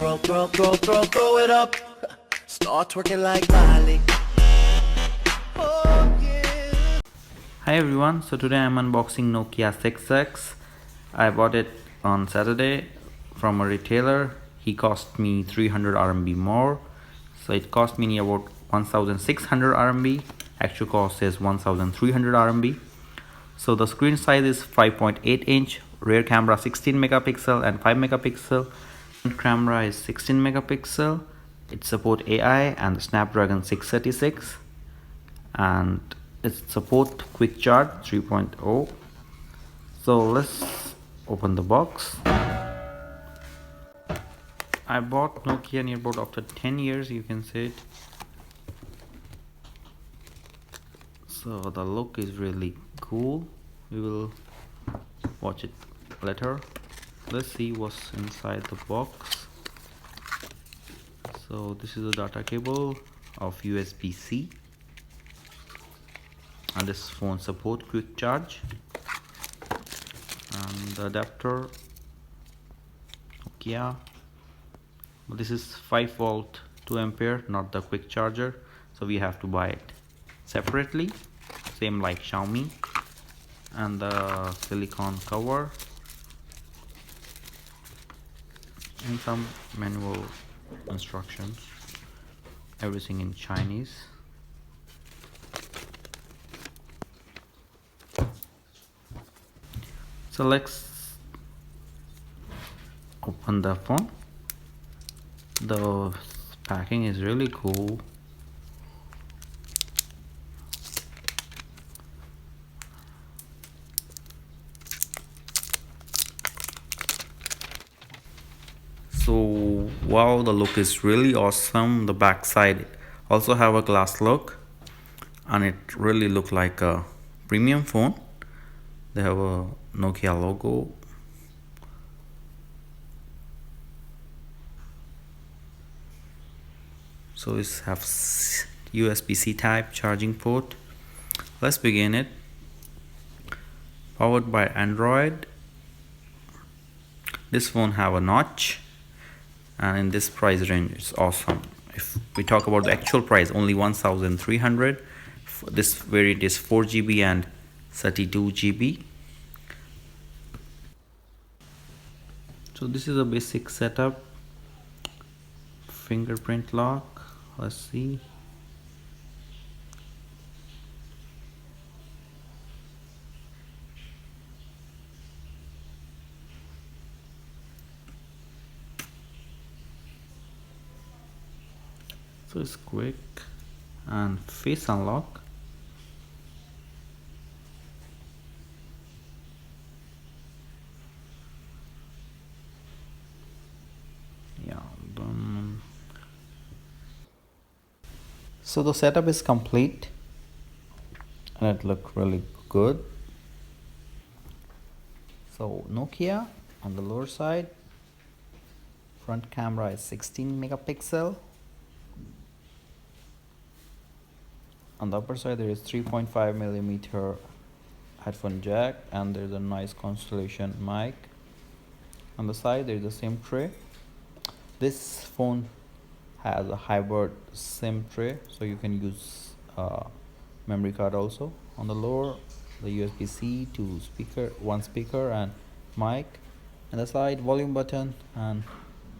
Throw it up. Start twerking like Miley. Oh yeah. Hi everyone, so today I'm unboxing Nokia 6X. I bought it on Saturday from a retailer. He cost me 300 RMB more, so it cost me about 1600 RMB. Actual cost is 1300 RMB. So the screen size is 5.8 inch, rear camera 16 megapixel and 5 megapixel. Front camera is 16 megapixel. It supports AI and the Snapdragon 636, and it supports quick charge 3.0. So let's open the box. I bought Nokia nearboard after 10 years, you can say it. So the look is really cool. We will watch it later. Let's see what's inside the box. So this is a data cable of USB-C, and this phone support quick charge, and the adapter Nokia. This is 5 volt 2 ampere, not the quick charger, so we have to buy it separately, same like Xiaomi. And the silicone cover and some manual instructions, everything in Chinese. So let's open the phone. The packing is really cool. So wow, the look is really awesome. The back side also have a glass look, and it really look like a premium phone. They have a Nokia logo. So it have USB-C type charging port. Let's begin it. Powered by Android. This phone have a notch, and in this price range it's awesome. If we talk about the actual price, only 1300. This variant is 4 GB and 32 GB. So this is a basic setup. Fingerprint lock. Let's see. So it's quick. And face unlock. Yeah, done. So the setup is complete, and it looked really good. So Nokia on the lower side, front camera is 16 megapixel. On the upper side there is 3.5 millimeter headphone jack, and there's a nice Constellation mic. On the side there is the SIM tray. This phone has a hybrid SIM tray, so you can use memory card also. On the lower, the USB-C to speaker, one speaker and mic. And the side, volume button and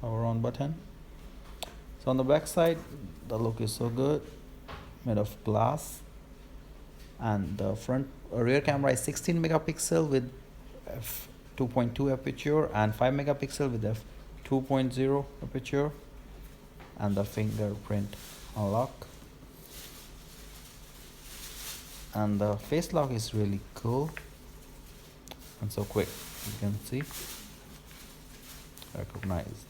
power on button. So on the back side, the look is so good, made of glass. And the front rear camera is 16 megapixel with f2.2 aperture and 5 megapixel with f2.0 aperture, and the fingerprint unlock. And the face lock is really cool and so quick, you can see, recognized.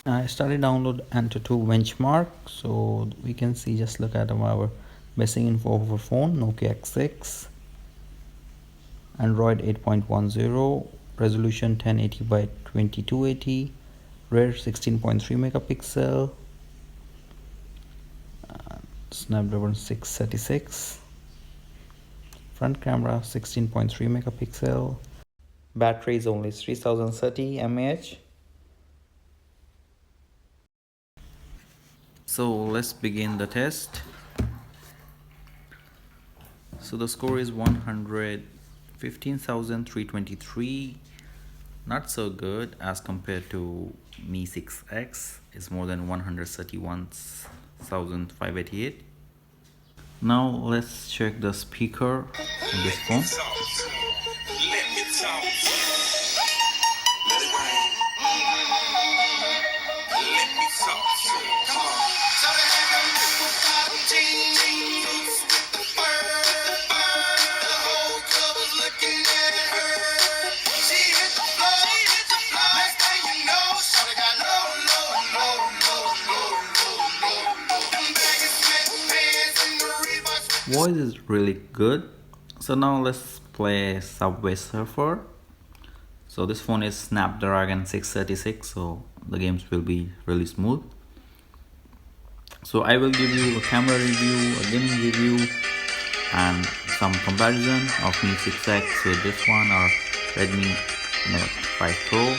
I started download Antutu Benchmark, so we can see, just look at our basic info of our phone. Nokia X6, Android 8.10, resolution 1080 by 2280, rear 16.3 megapixel, Snapdragon 636, Front camera 16.3 megapixel. Battery is only 3030 mAh. So let's begin the test. So the score is 115,323. Not so good as compared to Mi 6X. It's more than 131,588. Now let's check the speaker on this phone. Voice is really good. So now let's play Subway Surfer. So this phone is Snapdragon 636, so the games will be really smooth. So I will give you a camera review, a gaming review, and some comparison of Mi 6X with this one or Redmi Note 5 Pro.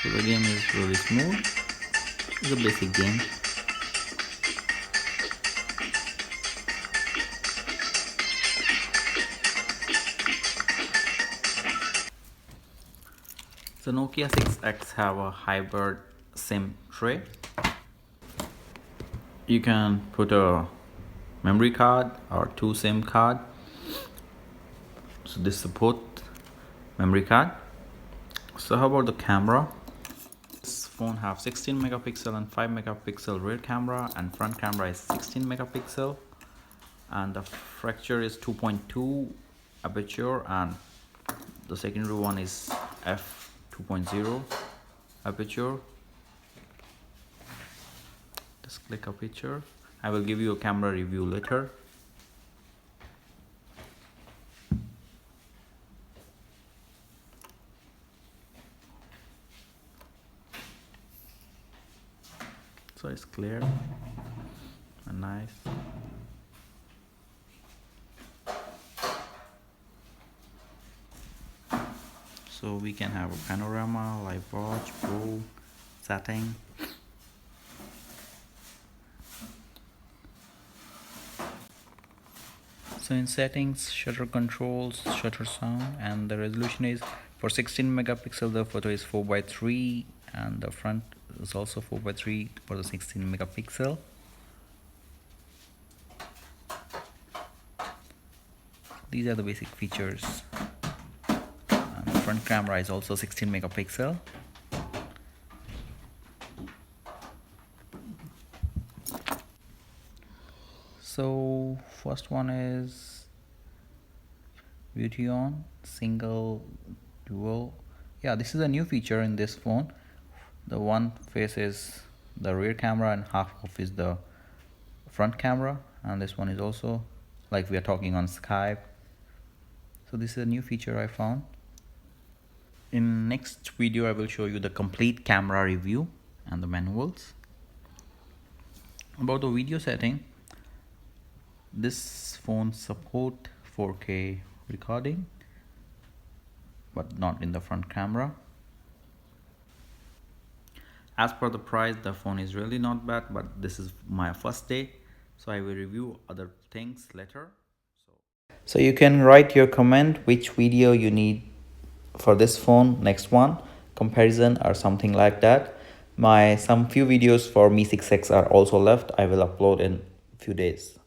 So the game is really smooth. It's a basic game. So Nokia 6X have a hybrid SIM tray. You can put a memory card or two SIM card. So this support memory card. So how about the camera? This phone have 16 megapixel and 5 megapixel rear camera, and front camera is 16 megapixel, and the fracture is 2.2 aperture, and the secondary one is f 2.0 aperture. Just click a picture. I will give you a camera review later. So it's clear and nice. So we can have a panorama, live watch, pro, setting. So in settings, shutter controls, shutter sound, and the resolution is for 16 megapixel. The photo is 4:3, and the front is also 4:3 for the 16 megapixel. These are the basic features. And the front camera is also 16 megapixel. So first one is beauty on single dual. Yeah, this is a new feature in this phone. The one face is the rear camera and half of is the front camera, and this one is also like we are talking on Skype. So this is a new feature I found. In next video I will show you the complete camera review and the manuals. About the video setting, this phone support 4K recording, but not in the front camera. As per the price, the phone is really not bad, but this is my first day, so I will review other things later. So you can write your comment which video you need for this phone, next one, comparison or something like that. Some few videos for Mi 6X are also left. I will upload in few days.